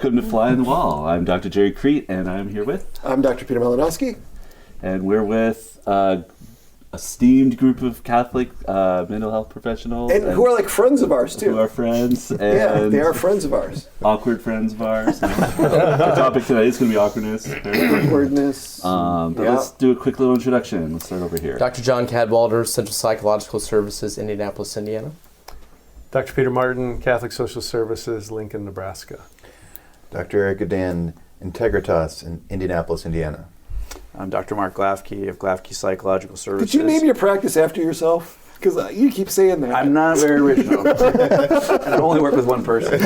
Welcome to Fly on the Wall. I'm Dr. Jerry Crete, and I'm here with... I'm Dr. Peter Malinoski. And we're with a esteemed group of Catholic mental health professionals. And who are like friends of ours, too. Who are friends. And yeah, they are friends of ours. Awkward friends of ours. The topic today is going to be awkwardness. But let's do a quick little introduction. Let's start over here. Dr. John Cadwalder, Central Psychological Services, Indianapolis, Indiana. Dr. Peter Martin, Catholic Social Services, Lincoln, Nebraska. Dr. Eric Gadan, Integritas in Indianapolis, Indiana. I'm Dr. Mark Glafke of Glafke Psychological Services. Did you name your practice after yourself? Because you keep saying that. I'm not very original. And I only work with one person.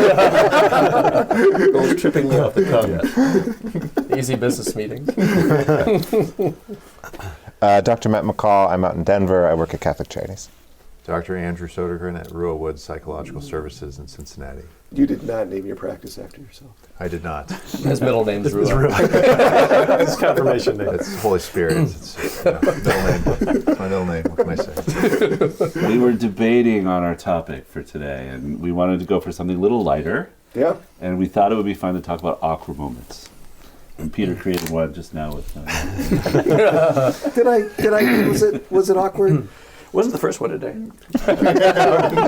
Goes tripping me off the tongue. Easy business meetings. Dr. Matt McCall, I'm out in Denver. I work at Catholic Charities. Dr. Andrew Sodergren at Rural Woods Psychological Services in Cincinnati. You did not name your practice after yourself. I did not. His middle name's Rula. It's confirmation name. It's Holy Spirit. It's middle name. It's my middle name. What can I say? We were debating on our topic for today, and we wanted to go for something a little lighter. Yeah. And we thought it would be fun to talk about awkward moments. And Peter created one just now with... Was it awkward? Wasn't the first one today.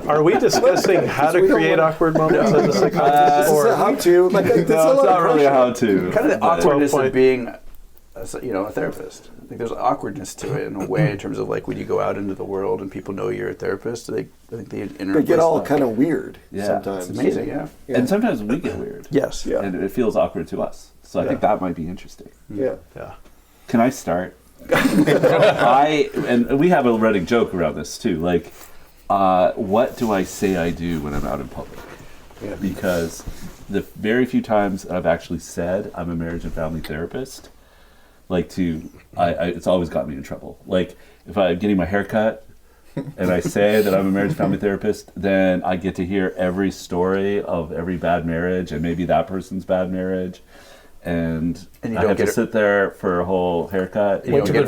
Are we discussing how to create awkward moments in the psychology? Or how to? No, it's not really a how-to. Kind of the awkwardness of being a therapist. I think there's awkwardness to it in a way in terms of like when you go out into the world and people know you're a therapist, I think they get all kind of weird sometimes. It's amazing, yeah. And sometimes we get weird. Yes. Yeah. And it feels awkward to us. So I think that might be interesting. Yeah. Can I start? And we have a running joke around this too. Like, what do I say I do when I'm out in public? Yeah. Because the very few times I've actually said I'm a marriage and family therapist, it's always got me in trouble. Like, if I'm getting my hair cut and I say that I'm a marriage and family therapist, then I get to hear every story of every bad marriage and maybe that person's bad marriage. And I have to sit there for a whole haircut. You don't get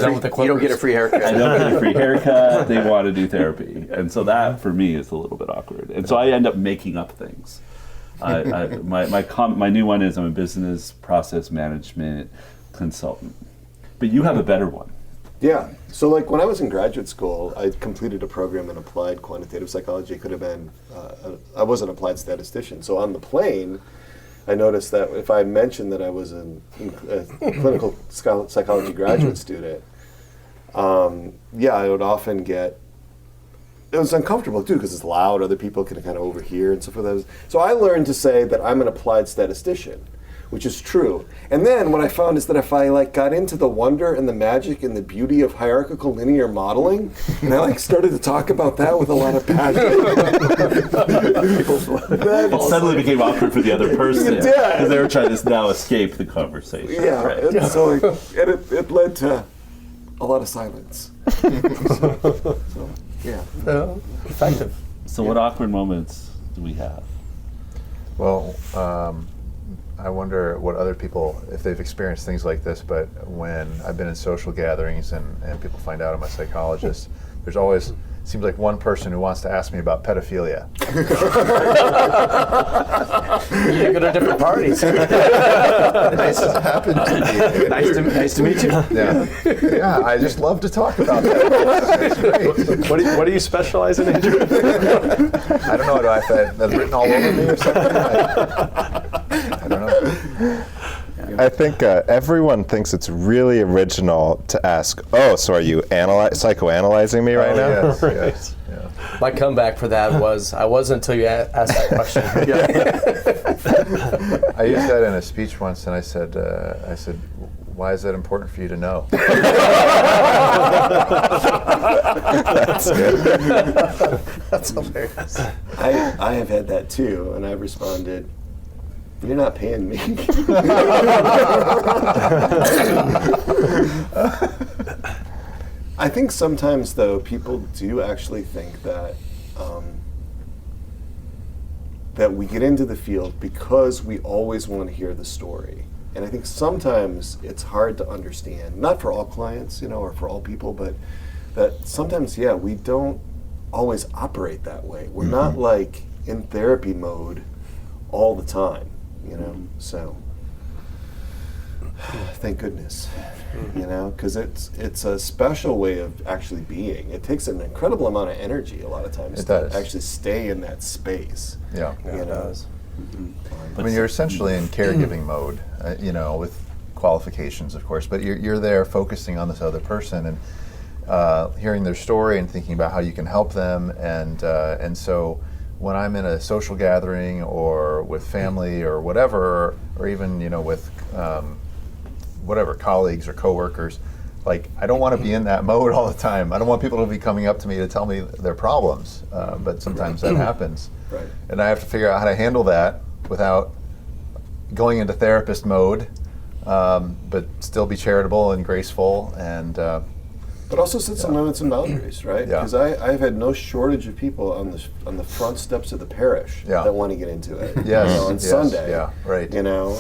a free haircut. I don't get a free haircut. They want to do therapy. And so that, for me, is a little bit awkward. And so I end up making up things. My new one is I'm a business process management consultant. But you have a better one. Yeah. So like when I was in graduate school, I completed a program in applied quantitative psychology. It could have been, I was an applied statistician. So on the plane, I noticed that if I mentioned that I was a clinical psychology graduate student, I would often get, it was uncomfortable too because it's loud, other people can kind of overhear and so forth. So I learned to say that I'm an applied statistician, which is true. And then what I found is that if I got into the wonder and the magic and the beauty of hierarchical linear modeling, and I started to talk about that with a lot of passion, it suddenly became awkward for the other person It did. because they were trying to now escape the conversation. Yeah, right? and so it led to a lot of silence. Effective. So what awkward moments do we have? Well, I wonder what other people, if they've experienced things like this, but when I've been in social gatherings and people find out I'm a psychologist, there's always, seems like one person who wants to ask me about pedophilia. You go to different parties. Nice to happen to me. Nice to meet you. Yeah, I just love to talk about that. It's great. What do you specialize in, Andrew? I don't know, do I have that written all over me or something? I don't know. I think everyone thinks it's really original to ask, so are you psychoanalyzing me right now? Yes. Yeah. My comeback for that was, I wasn't until you asked that question. I used that in a speech once, and I said, why is that important for you to know? That's good. That's hilarious. I have had that too, and I responded, "You're not paying me." I think sometimes, though, people do actually think that that we get into the field because we always want to hear the story. And I think sometimes it's hard to understand, not for all clients, or for all people, but that sometimes, we don't always operate that way. We're not like in therapy mode all the time. you know. So thank goodness, you know, because it's a special way of actually being. It takes an incredible amount of energy a lot of times It to does. actually stay in that space. Yeah. You it know? does. I mean, you're essentially in caregiving mode, you know, with qualifications, of course, but you're there focusing on this other person and hearing their story and thinking about how you can help them. And so when I'm in a social gathering or with family or whatever, or even, you know, with whatever, colleagues or coworkers, like, I don't want to be in that mode all the time. I don't want people to be coming up to me to tell me their problems, but sometimes that happens. Right. And I have to figure out how to handle that without going into therapist mode, but still be charitable and graceful and But also set some limits and boundaries, right? Yeah. Because I've had no shortage of people on the front steps of the parish Yeah. that want to get into it. Yes, you know, on yes, Sunday. yeah, right. You know,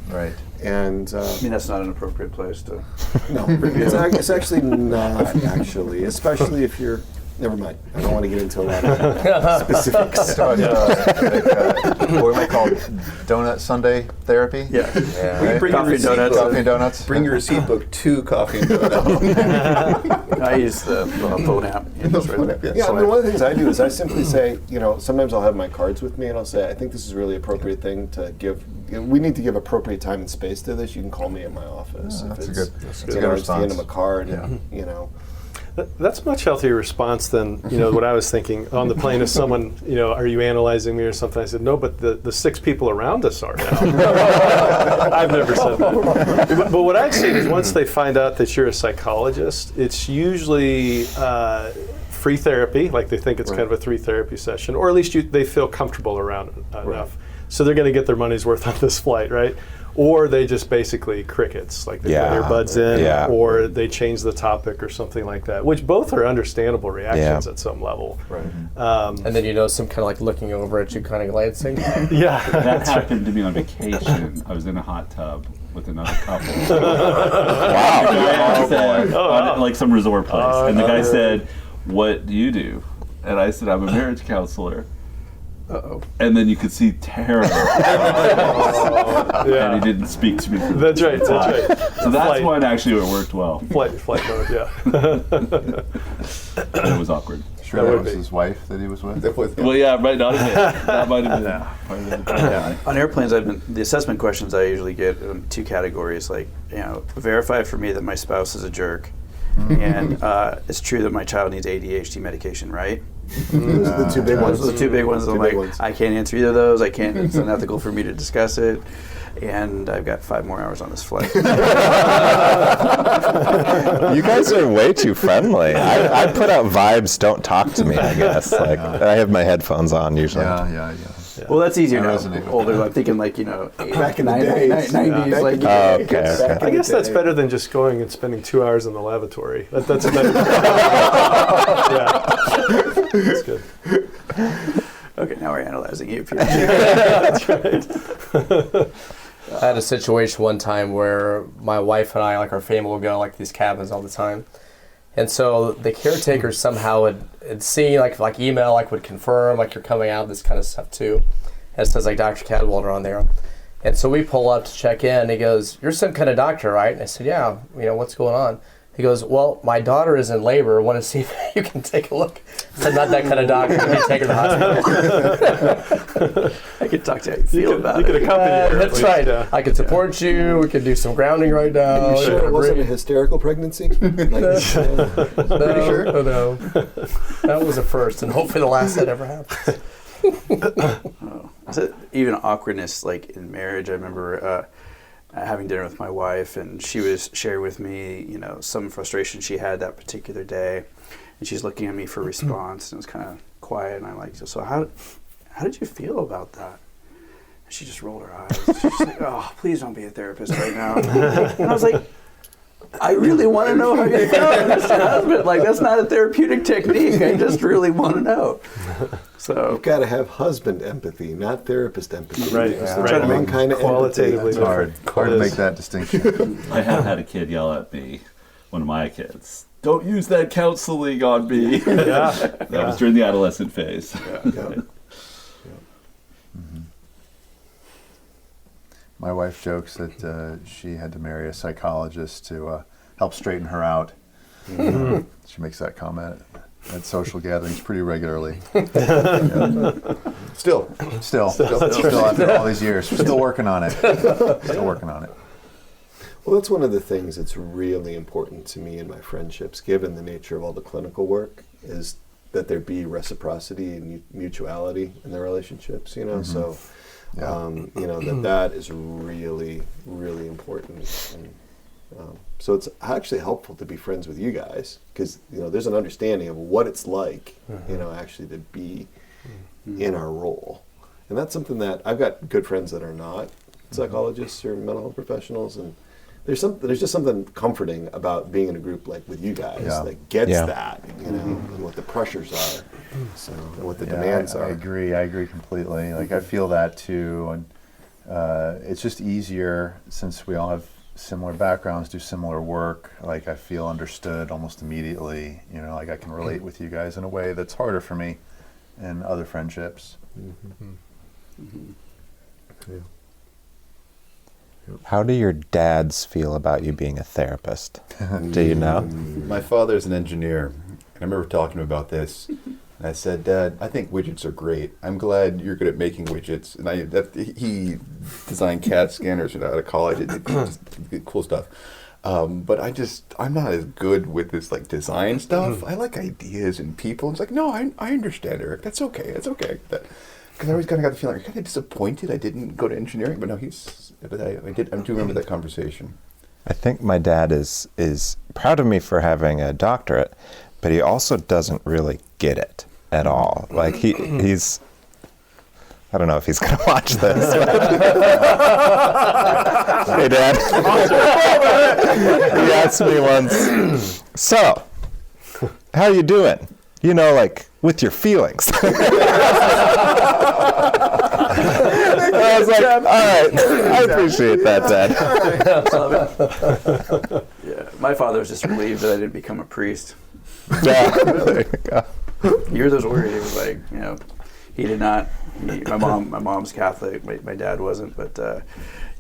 right. and I mean, that's not an appropriate place to. no, it's actually not actually, especially if you're. Never mind. I don't want to get into a lot of specifics. What we might call donut Sunday therapy. Yeah. Right? Bring coffee and donuts. Coffee and donuts. Bring your receipt book to coffee and donuts. I use the phone app. You just right there. Yeah, I mean, one of the things I do is I simply say, you know, sometimes I'll have my cards with me and I'll say, I think this is a really appropriate thing to give. We need to give appropriate time and space to this. You can call me at my office. Yeah, if that's a it's, good- that's a you good know, just hand response. them a card, Yeah. and, you know. That's a much healthier response than, you know, what I was thinking on the plane. If someone, you know, are you analyzing me or something? I said, no, but the 6 people around us are now. I've never said that. But what I've seen is once they find out that you're a psychologist, it's usually free therapy, like they think it's kind of a 3 therapy session, or at least they feel comfortable around it enough. So they're going to get their money's worth on this flight, right? Or they just basically crickets, like they put earbuds in, or they change the topic or something like that, which both are understandable reactions at some level. Right. And then, you know, some kind of like looking over at you, kind of glancing. Yeah. That happened to me on vacation. I was in a hot tub with another couple. Like some resort place. And the guy said, "What do you do?" And I said, "I'm a marriage counselor." Uh-oh. And then you could see terror. And he didn't speak to me. For That's right. the time. That's right. So that's Flight. one actually it worked well. Flight mode, yeah. It was awkward. Sure, that was his wife that he was with. Well, yeah, right. Not even. That might have been part of the Yeah. On airplanes, the assessment questions I usually get in 2 categories. Like, you know, verify for me that my spouse is a jerk, and it's true that my child needs ADHD medication, right? Those are the 2 big ones. Those are the 2 big ones. I'm Two like, big ones. I can't answer either of those. I can't. It's unethical for me to discuss it. And I've got 5 more hours on this flight. You guys are way too friendly. I put out vibes, don't talk to me, I guess. Like, I have my headphones on usually. Yeah. Well, that's easier I now. resonate with Older, that. I'm thinking like, you know, Back in the days. 90s. Like, Okay. I guess that's better than just going and spending 2 hours in the lavatory. That's a better. Yeah. That's good. Okay, now we're analyzing you. That's right. I had a situation one time where my wife and I, like our family, would go like these cabins all the time. And so the caretaker somehow had seen, like email, like would confirm, like you're coming out, this kind of stuff too. And it says like Dr. Cadwalder on there. And so we pull up to check in, and he goes, "You're some kind of doctor, right?" And I said, "Yeah, you know, what's going on?" He goes, "Well, my daughter is in labor. I want to see if you can take a look." I said, "Not that kind of doctor. Can you take her to the hospital?" I could talk to how you feel about You could it. accompany her. at That's least, right. yeah. I could support you. We could do some grounding right now. You sure it wasn't a hysterical pregnancy? Like, No, no. That was a first, and hopefully the last that ever happens. So even awkwardness, like in marriage, I remember having dinner with my wife, and she was sharing with me, you know, some frustration she had that particular day, and she's looking at me for a response, and it was kind of quiet, and I'm like, "So how did you feel about that?" And she just rolled her eyes. She's like, "Oh, please don't be a therapist right now." And I was like, I really want to know how you feel as your husband. Like, that's not a therapeutic technique. I just really want to know. So you've got to have husband empathy, not therapist empathy. Right. It's Right. the wrong kind of Qualitatively empathy. It's hard. Hard to It make is. that distinction. I have had a kid yell at me, one of my kids, "Don't use that counseling on me." Yeah. That was during the adolescent phase. Yeah. My wife jokes that she had to marry a psychologist to help straighten her out. She makes that comment at social gatherings pretty regularly. Still. Still after all these years, we're still working on it. Still working on it. Well, that's one of the things that's really important to me in my friendships, given the nature of all the clinical work, is that there be reciprocity and mutuality in the relationships, you know? So, you know, that is really, really important. And, so it's actually helpful to be friends with you guys, because, you know, there's an understanding of what it's like, you know, actually to be in our role. And that's something that I've got good friends that are not psychologists or mental health professionals, and there's just something comforting about being in a group like with you guys that gets that, you know, and what the pressures are, so, and what the demands are. I agree completely. Like, I feel that too, and it's just easier since we all have similar backgrounds, do similar work. Like, I feel understood almost immediately. You know, like I can relate with you guys in a way that's harder for me in other friendships. Yeah. How do your dads feel about you being a therapist? Do you know? My father's an engineer, and I remember talking to him about this. And I said, Dad, I think widgets are great. I'm glad you're good at making widgets. And he designed CAD scanners out of college. Just cool stuff. But I'm not as good with this like design stuff. I like ideas and people. It's like, no, I understand, Eric. That's okay. It's okay. Because I always kind of got the feeling, I'm kind of disappointed I didn't go to engineering. But no, I do remember that conversation. I think my dad is proud of me for having a doctorate, but he also doesn't really get it at all. Like he's I don't know if he's going to watch this. Hey, Dad. He asked me once, so, how you doing? You know, like, with your feelings. I was like, all right, I appreciate that, Dad. Yeah, my father was just relieved that I didn't become a priest. Yeah, there you go. You hear those words, he was like, you know, he did not. My mom's Catholic. My dad wasn't, but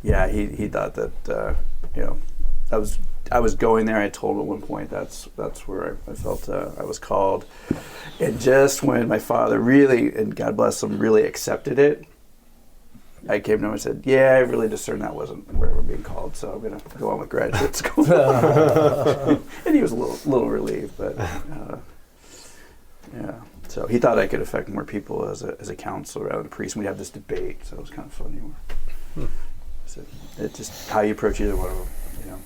yeah, he thought that you know, I was going there. I told him at one point that's where I felt I was called, and just when my father really, and God bless him, really accepted it, I came to him and said, yeah, I really discerned that wasn't where we're being called, so I'm going to go on with graduate school. And he was a little relieved, but yeah. So he thought I could affect more people as a counselor rather than a priest. And we'd have this debate, so it was kind of funny. So it's just how you approach either one of them, you know.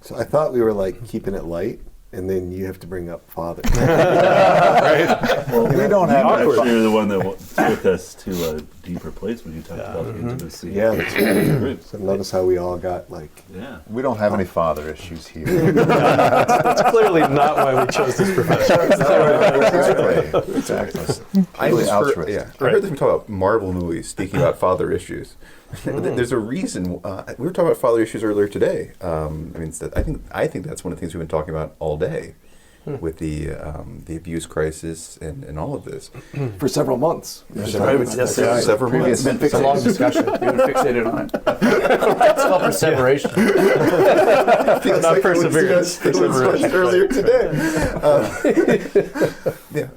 So I thought we were like keeping it light, and then you have to bring up father. Right? Well, we don't have You're the one that took us to a deeper place when you talked about the intimacy. Yeah, that's right. So notice how we all got like. Yeah. We don't have any father issues here. That's clearly not why we chose this profession. Exactly. I altruist. heard them talk about Marvel movies speaking about father issues. There's a reason. We were talking about father issues earlier today. I think that's one of the things we've been talking about all day, with the abuse crisis and all of this For several months. several months. It's a long discussion. You've been fixated on it. It's called perseveration. Not perseverance. It was much earlier today.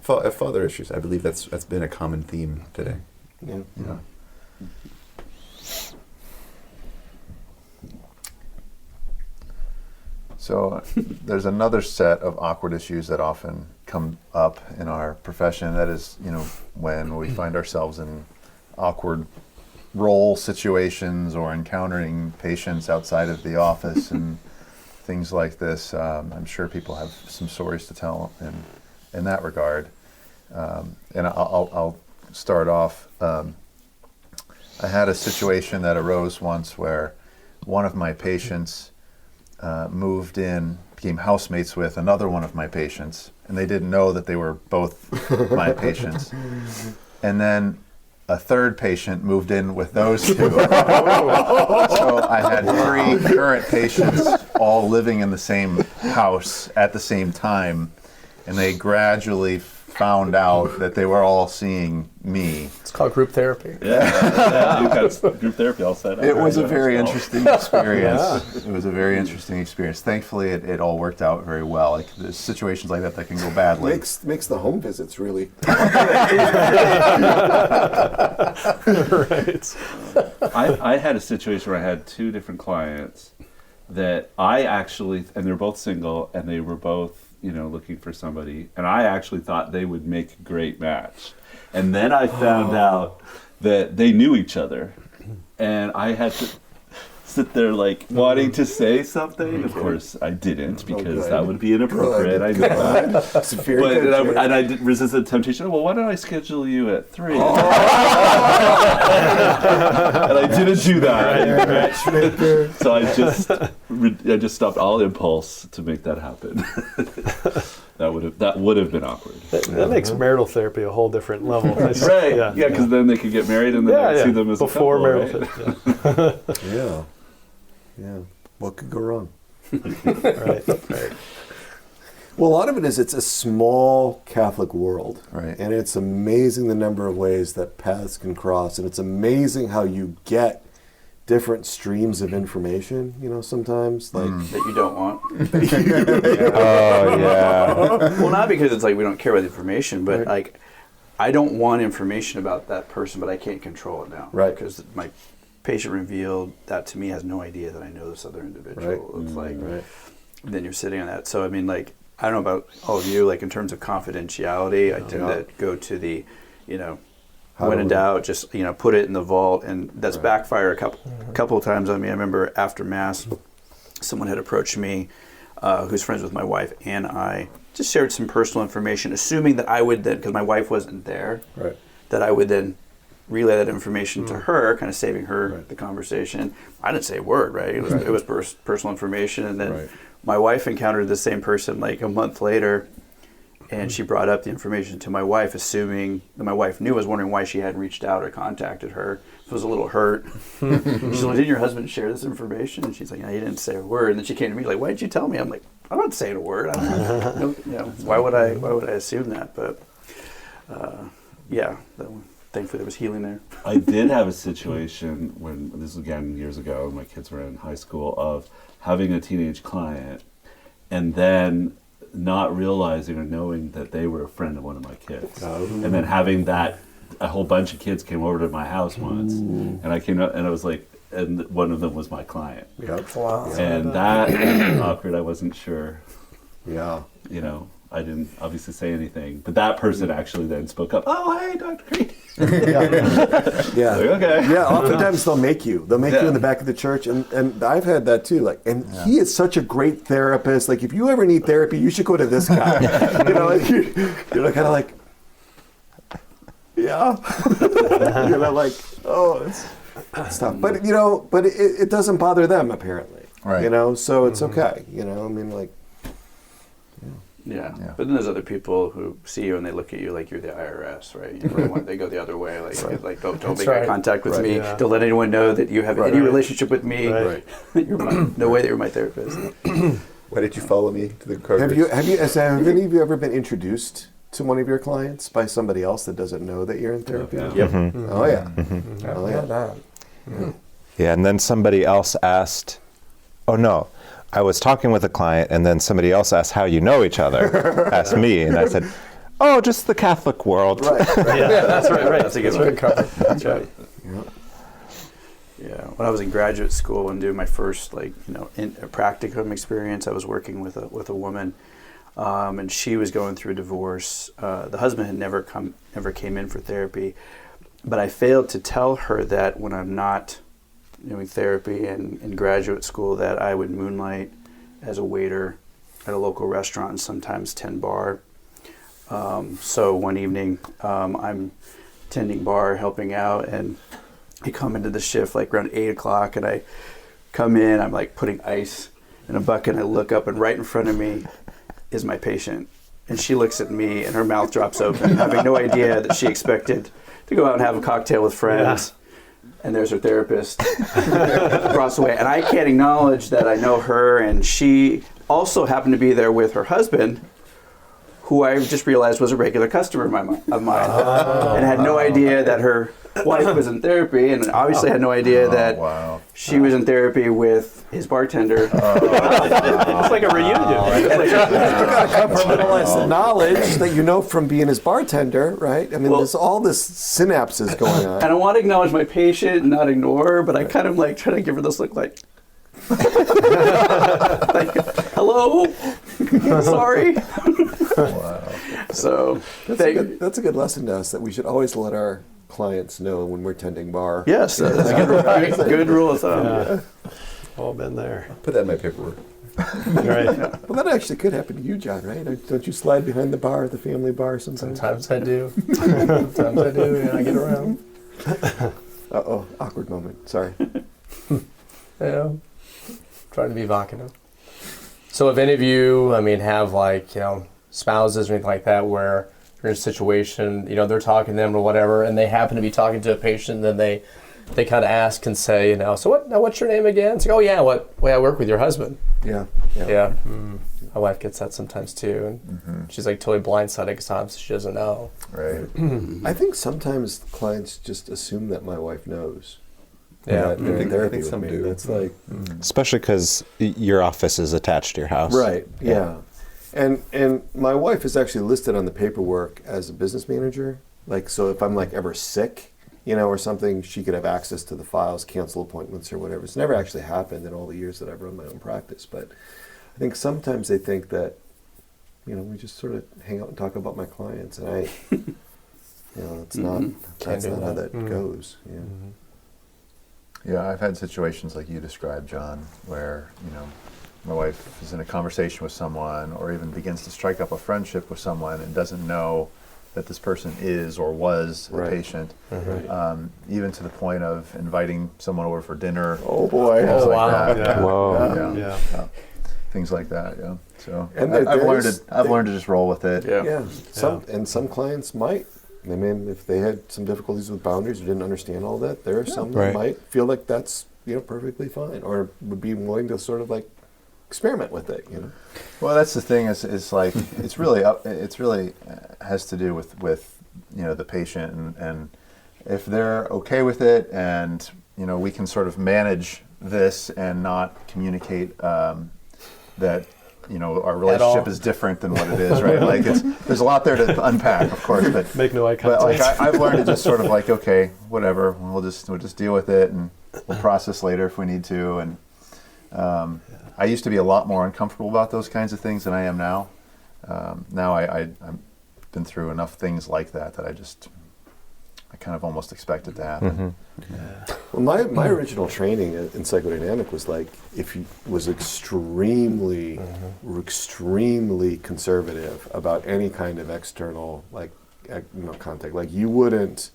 Father issues. I believe that's been a common theme today. Yeah. Yeah. So there's another set of awkward issues that often come up in our profession. That is, you know, when we find ourselves in awkward role situations or encountering patients outside of the office and things like this. I'm sure people have some stories to tell in that regard. And I'll start off. I had a situation that arose once where one of my patients moved in, became housemates with another one of my patients, and they didn't know that they were both my patients. And then a third patient moved in with those two. So I had 3 current patients all living in the same house at the same time, and they gradually found out that they were all seeing me. It's called group therapy. Yeah. You've got group therapy all set up. It was a right? very interesting experience. It was a very interesting experience. Thankfully, it all worked out very well. Like there's situations like that can go badly. Makes the home visits really. Right. I had a situation where I had two different clients that I actually, and they're both single, and they were both, looking for somebody, and I actually thought they would make a great match. And then I found out that they knew each other, and I had to sit there wanting to say something. Of course, I didn't because that would be inappropriate. I know that. That's very But, good, and, Jerry. I did resist the temptation. Well, why don't I schedule you at 3? And I didn't do that. So I just stopped all impulse to make that happen. That would have been awkward. That makes marital therapy a whole different level. Right? Yeah, because then they could get married and then I'd see them as before a couple, marital right? therapy. Yeah. What could go wrong? Right. Well, a lot of it is it's a small Catholic world. Right. And it's amazing the number of ways that paths can cross. And it's amazing how you get different streams of information, sometimes. That you don't want. Oh, yeah. Well, not because it's we don't care about the information, but I don't want information about that person, but I can't control it now. Right. Because my patient revealed that to me has no idea that I know this other individual. Right. It's then you're sitting on that. So I mean, I don't know about all of you, in terms of confidentiality, I tend to go to the, when in doubt, just put it in the vault, and that's backfired a couple of times on me. I remember after Mass, someone had approached me, who's friends with my wife, and I just shared some personal information, assuming that I would then, because my wife wasn't there, that I would then relay that information to her, kind of saving her the conversation. I didn't say a word, right? It was personal information, and then my wife encountered the same person a month later. And she brought up the information to my wife, assuming that my wife knew. I was wondering why she hadn't reached out or contacted her. I was a little hurt. She's like, didn't your husband share this information? And she's like, no, he didn't say a word. And then she came to me why didn't you tell me? I'm like, I'm not saying a word. I don't why would I assume that? But thankfully there was healing there. I did have a situation when, this was again years ago, my kids were in high school, of having a teenage client and then not realizing or knowing that they were a friend of one of my kids. And then having a whole bunch of kids came over to my house once, and I came up and I was and one of them was my client. Yep. Wow. And that was awkward. I wasn't sure. Yeah. I didn't obviously say anything, but that person actually then spoke up. Oh, hey, Dr. Creed. Yeah. Okay. Yeah, oftentimes they'll make you in the back of the church, and I've had that too. He is such a great therapist. If you ever need therapy, you should go to this guy. You're kind of yeah. Oh, it's tough. But but it doesn't bother them apparently. Right. So it's okay. Yeah. But then there's other people who see you and they look at you like you're the IRS, right? They go the other way, don't make eye contact with me. Yeah. Don't let anyone know that you have any relationship with me. Right. No way that you're my therapist. Why did you follow me to the car? Have any of you ever been introduced to one of your clients by somebody else that doesn't know that you're in therapy? Yeah. Yep. Oh yeah. Oh Yeah, yeah. that. Yeah, and then somebody else asked, oh no, I was talking with a client, and then somebody else asked how you know each other, asked me, and I said, oh, just the Catholic world. Right. Yeah, that's right. That's a good one. cover. That's right. Yeah. Yeah, when I was in graduate school and doing my first practicum experience, I was working with a woman, and she was going through a divorce. The husband had never came in for therapy, but I failed to tell her that when I'm not doing therapy and in graduate school, that I would moonlight as a waiter at a local restaurant and sometimes tend bar. So one evening, I'm tending bar, helping out, and I come into the shift around 8 o'clock, and I come in, I'm putting ice in a bucket, and I look up, and right in front of me is my patient. And she looks at me, and her mouth drops open, having no idea that she expected to go out and have a cocktail with friends. Yeah. And there's her therapist across the way. And I can't acknowledge that I know her, and she also happened to be there with her husband, who I just realized was a regular customer of mine, and had no idea that her wife was in therapy, and obviously had no idea that she was in therapy with his bartender. It's like a reunion. You gotta compartmentalize the knowledge that you know from being his bartender, right? I mean, there's all this synapses going on. And I want to acknowledge my patient and not ignore her, but I kind of like try to give her this look like, like, hello, sorry. So that's a good lesson to us, that we should always let our clients know when we're tending bar. Yes, that's a good rule of thumb. Yeah. All been there. Put that in my paperwork. Right. Well, that actually could happen to you, John, right? Don't you slide behind the bar, the family bar sometimes? Sometimes I do. Sometimes I do, and I get around. Uh-oh, awkward moment. Sorry. Yeah. Trying to be evocative. So if any of you, have spouses or anything like that where you're in a situation, they're talking to them or whatever, and they happen to be talking to a patient, then they kind of ask and say, so what's your name again? It's like, oh yeah, I work with your husband. Yeah. Yeah. My wife gets that sometimes too, and she's like totally blindsided because obviously she doesn't know. Right. I think sometimes clients just assume that my wife knows. Yeah. That they're in I therapy think with some me. do. That's like, Especially because your office is attached to your house. right, yeah. And my wife is actually listed on the paperwork as a business manager. Like, so if I'm like ever sick, or something, she could have access to the files, cancel appointments or whatever. It's never actually happened in all the years that I've run my own practice. But I think sometimes they think that, we just sort of hang out and talk about my clients, and it's not, that's not how that goes. Yeah. Yeah, I've had situations like you described, John, where, my wife is in a conversation with someone or even begins to strike up a friendship with someone and doesn't know that this person is or was a patient, even to the point of inviting someone over for dinner. Oh boy. Things like wow. that. Yeah. Whoa. Yeah. Things like that, yeah. So And I've learned to just roll with it. Yeah. Some clients might. I mean, if they had some difficulties with boundaries or didn't understand all that, there are some that might feel like that's perfectly fine, or would be willing to sort of like experiment with it. Well, that's the thing. Is like it's really has to do with the patient, and if they're okay with it, and we can sort of manage this and not communicate that our relationship is different than what it is, right? Like there's a lot there to unpack, of course, but Make no eye contact. But like I've learned to just sort of like, okay, whatever, we'll just deal with it, and we'll process later if we need to. And I used to be a lot more uncomfortable about those kinds of things than I am now. Now I've been through enough things like that I kind of almost expect it to happen. Well, my original training in psychodynamic was like, if you was extremely conservative about any kind of external contact. Like you wouldn't,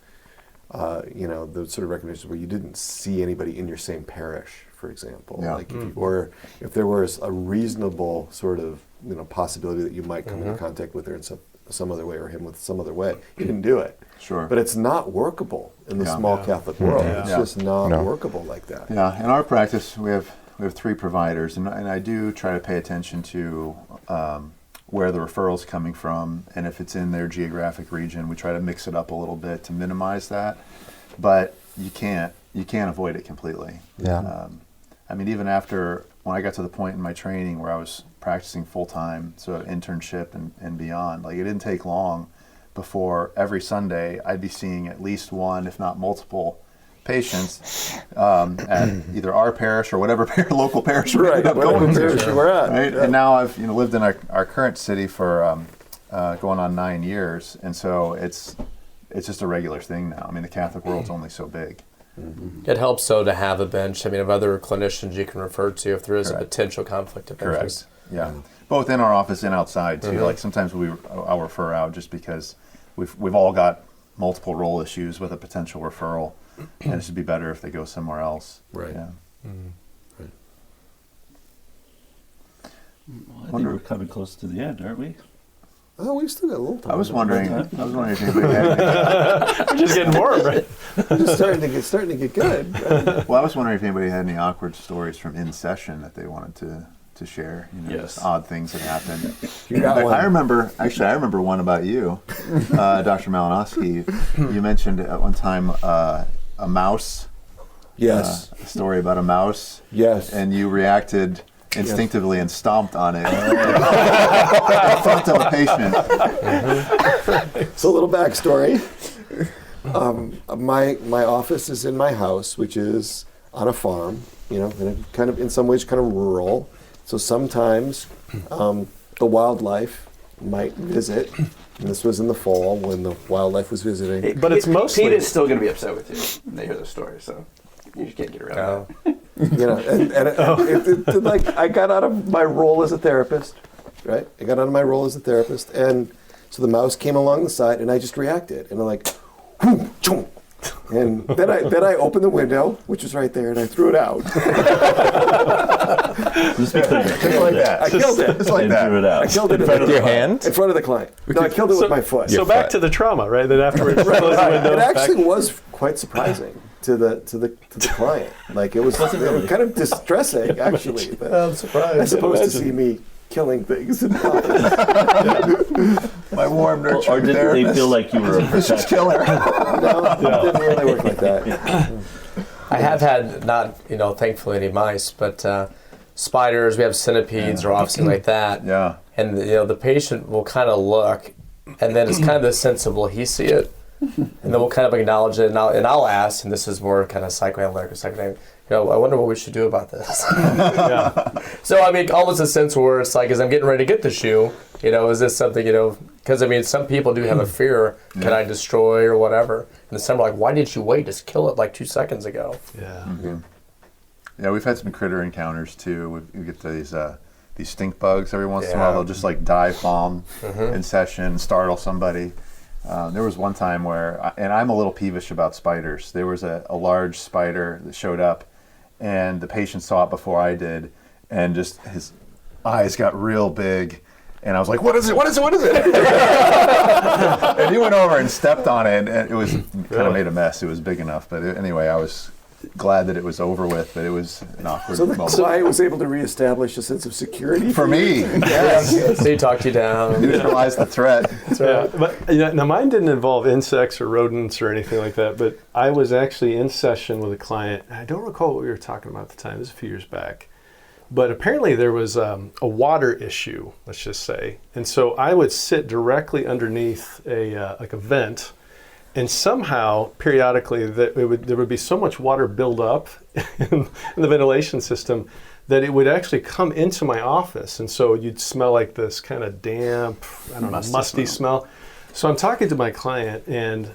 the sort of recognition where you didn't see anybody in your same parish, for example. Yeah. Like if there was a reasonable sort of possibility that you might come into contact with her in some other way, or him with some other way, you didn't do it. Sure. But it's not workable in the small Catholic world. It's just not workable like that. Yeah, in our practice, we have 3 providers, and I do try to pay attention to where the referral's coming from, and if it's in their geographic region, we try to mix it up a little bit to minimize that. But you can't avoid it completely. Yeah. Even after when I got to the point in my training where I was practicing full time, so internship and beyond, like it didn't take long before every Sunday I'd be seeing at least one, if not multiple, patients at either our parish or whatever local parish we ended up going to. We're at. Right? Yeah. And now I've lived in our current city for going on 9 years, and so it's just a regular thing now. The Catholic world's only so big. It helps, though, to have a bench, of other clinicians you can refer to if there is a potential conflict of interest. Yeah, both in our office and outside, too. Like sometimes I'll refer out just because we've all got multiple role issues with a potential referral, and it should be better if they go somewhere else. Right. Yeah. Right. Well, I think we're coming close to the end, aren't we? Oh, we've still got a little time. I was wondering if anybody had We're just getting warm, right? We're just starting to get good. well, I was wondering if anybody had any awkward stories from in session that they wanted to to share. Yes. Just odd things that happen. You got one. I remember one about you, Dr. Malinoski. You mentioned at one time a mouse. Yes. A story about a mouse. Yes. And you reacted instinctively and stomped on it. In front of a patient. So a little backstory. My office is in my house, which is on a farm, in some ways kind of rural. So sometimes the wildlife might visit. And this was in the fall when the wildlife was visiting. But it's mostly... Pete is still going to be upset with you when they hear the story, so you just can't get around that. Like I got out of my role as a therapist, right? And so the mouse came along the side, and I just reacted, and I'm like, whoom, choom. And then I opened the window, which was right there, and I threw it out. Just be clear. Just like that. I killed it. Just like And that. threw it out. I killed it With your hand? in front of the client. No, I killed it with my foot. So back to the trauma, right? Then afterwards, close the window. It actually was quite surprising to the client. Like it was kind of distressing, actually. That I'm surprised. I supposed to see me killing things. My warm, Or nurturing did they therapist. feel like you were a protector? Killer. No, it didn't really work like that. I have had not, thankfully any mice, but spiders. We have centipedes or obviously like that. Yeah. And the patient will kind of look, and then it's kind of this sense of, will he see it? And then we'll kind of acknowledge it, and I'll ask, and this is more kind of psychoanalytic or psychodynamic. I wonder what we should do about this. So almost a sense where it's like, as I'm getting ready to get the shoe, is this something, because some people do have a fear, can I destroy or whatever? And some are like, why did you wait? Just kill it like 2 seconds ago. Yeah. Mm-hmm. Yeah, we've had some critter encounters too. We get these stink bugs every once in a while. They'll just like dive bomb in session, startle somebody. There was one time where, and I'm a little peevish about spiders. There was a large spider that showed up, and the patient saw it before I did, and just his eyes got real big, and I was like, "What is it? What is it? What is it?" And he went over and stepped on it, and it was kind of made a mess. It was big enough, but anyway, I was glad that it was over with, but it was an awkward So the moment. client was able to reestablish a sense of security For me, yes. So he talked you down. Neutralize the threat. Yeah, but now mine didn't involve insects or rodents or anything like that, but I was actually in session with a client, and I don't recall what we were talking about at the time. It was a few years back. But apparently there was a water issue, let's just say. And so I would sit directly underneath a vent, and somehow, periodically, there would be so much water build up in the ventilation system that it would actually come into my office. And so you'd smell like this kind of damp, musty smell. So I'm talking to my client and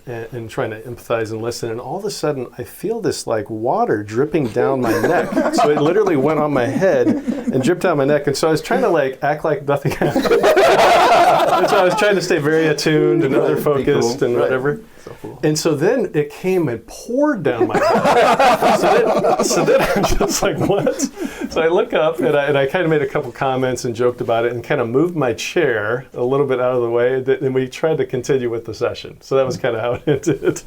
trying to empathize and listen, and all of a sudden I feel this like water dripping down my neck. So it literally went on my head and dripped down my neck. And so I was trying to act like nothing happened. And so I was trying to stay very attuned and other focused and whatever. And so then it came and poured down my head. so then I'm just like, what? So I look up and I kind of made a couple comments and joked about it and kind of moved my chair a little bit out of the way. And we tried to continue with the session. So that was kind of how it ended.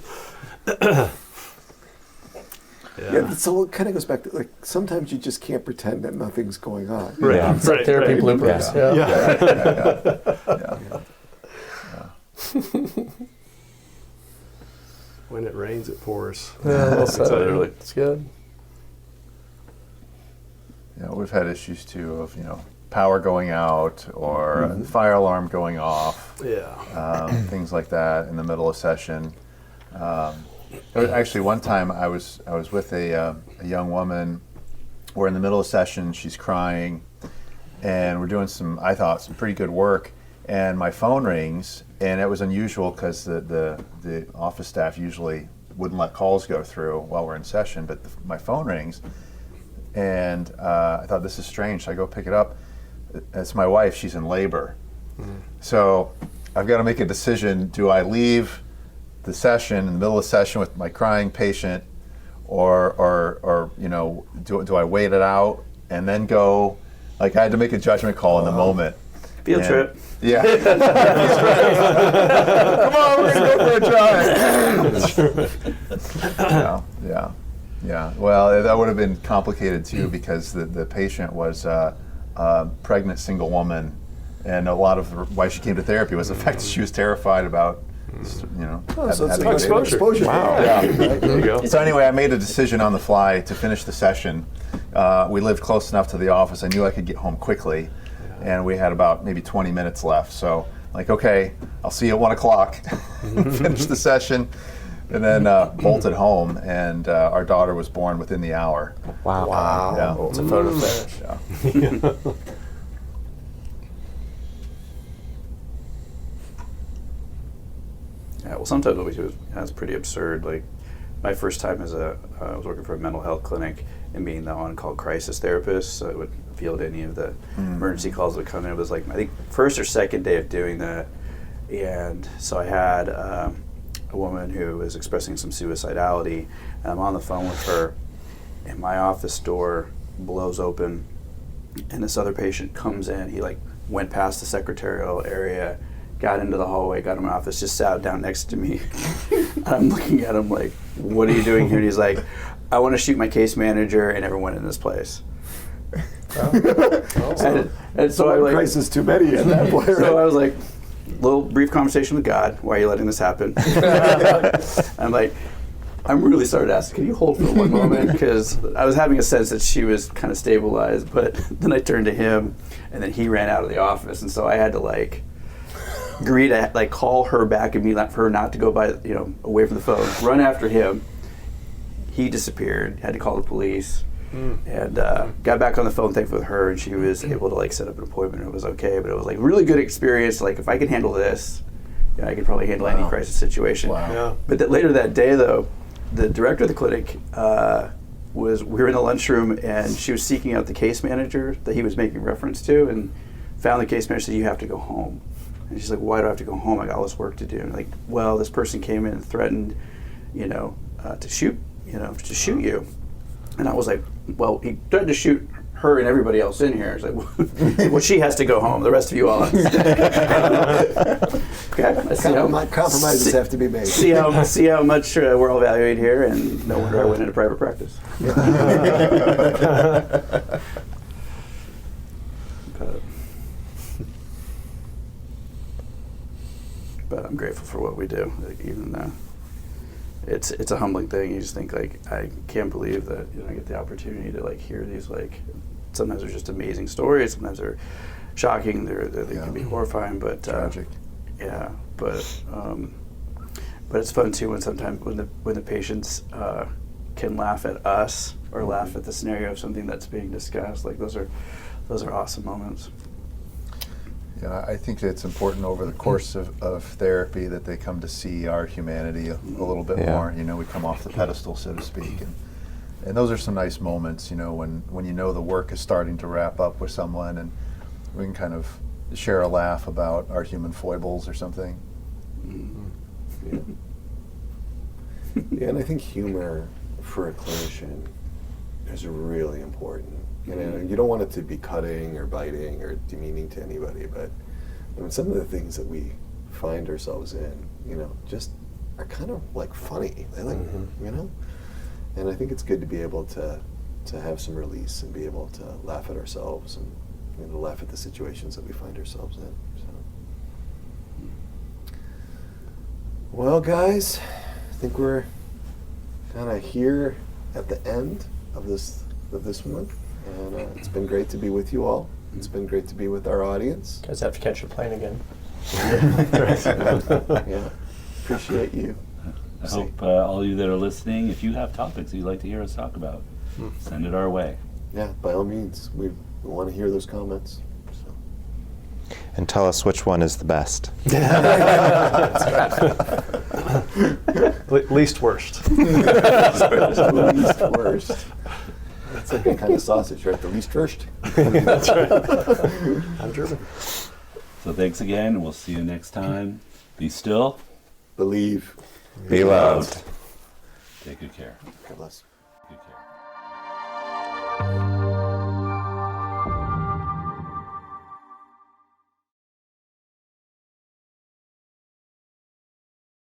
Yeah, so it kind of goes back to sometimes you just can't pretend that nothing's going on. Right. Yeah. It's like therapy blueprints. When it rains, it pours. That's literally. It's good. We've had issues too of power going out or the fire alarm going off. Things like that in the middle of session. Actually, one time I was with a young woman. We're in the middle of session. She's crying, and we're doing some pretty good work. And my phone rings, and it was unusual because the office staff usually wouldn't let calls go through while we're in session. But my phone rings, and I thought, this is strange. So I go pick it up. It's my wife. She's in labor. So I've got to make a decision. Do I leave the session in the middle of the session with my crying patient, or do I wait it out and then go? I had to make a judgment call in the moment. Field trip. Yeah. Come on, we're gonna go for a drive. Yeah. Well, that would have been complicated too because the patient was pregnant single woman, and a lot of why she came to therapy was the fact that she was terrified about, Oh, so it's having like a baby. exposure. Wow. Yeah. There you go. So anyway, I made a decision on the fly to finish the session. We lived close enough to the office. I knew I could get home quickly, and we had about maybe 20 minutes left. So like, okay, I'll see you at 1 o'clock. Finish the session, and then bolted home. And our daughter was born within the hour. Wow. Yeah. It's a photo finish. Yeah. Yeah, well, sometimes what we do is pretty absurd. Like my first time I was working for a mental health clinic and being the on-call crisis therapist, so I would field any of the emergency calls that would come in. It was like I think first or second day of doing that, and so I had a woman who was expressing some suicidality, and I'm on the phone with her, and my office door blows open, and this other patient comes in. He like went past the secretarial area, got into the hallway, got in my office, just sat down next to me. I'm looking at him like, what are you doing here? And he's like, I want to shoot my case manager and everyone in this place. And so I like, crisis too many at that point. so I was like, little brief conversation with God. Why are you letting this happen? I'm like, I'm really sorry to ask. Can you hold for one moment? Because I was having a sense that she was kind of stabilized, but then I turned to him, and then he ran out of the office, and so I had to like agree to like call her back and be for her not to go by, away from the phone. Run after him. He disappeared. Had to call the police. And got back on the phone, thankfully, with her, and she was able to like set up an appointment. It was okay, but it was like really good experience. Like if I can handle this, I could probably handle any crisis situation. Wow. Yeah. But later that day, though, the director of the clinic we were in the lunchroom, and she was seeking out the case manager that he was making reference to, and found the case manager. Said, "You have to go home." And she's like, "Why do I have to go home? I got all this work to do." And like, well, this person came in and threatened, to shoot you. And I was like, well, he tried to shoot her and everybody else in here. It's like, well, she has to go home. The rest of you all. Okay. I see Compromises have to be made. See how much we're all valued here, and no wonder I went into private practice. But I'm grateful for what we do, like, even though it's a humbling thing. You just think like, I can't believe that I get the opportunity to like hear these, like, sometimes they're just amazing stories, sometimes they're shocking, they can be horrifying, but Tragic. Yeah, but it's fun too when sometimes when the patients can laugh at us or laugh at the scenario of something that's being discussed. Like those are awesome moments. Yeah, I think it's important over the course of therapy that they come to see our humanity a little bit more. We come off the pedestal, so to speak, and those are some nice moments. When the work is starting to wrap up with someone, and we can kind of share a laugh about our human foibles or something. Yeah, and I think humor for a clinician is really important. You don't want it to be cutting or biting or demeaning to anybody, but some of the things that we find ourselves in, just are kind of like funny. They like, and I think it's good to be able to have some release and be able to laugh at ourselves and laugh at the situations that we find ourselves in. So. Well, guys, I think we're kind of here at the end of this one. And it's been great to be with you all. It's been great to be with our audience. Guys have to catch your plane again. Yeah, appreciate you. I hope all of you that are listening, if you have topics that you'd like to hear us talk about, send it our way. Yeah, by all means, we want to hear those comments. So. And tell us which one is the best. Least worst. Least worst. It's like a kind of sausage, right? The least first. That's right. I'm German. So thanks again, and we'll see you next time. Be still. Believe. Be loved. Take good care. God bless. Good care.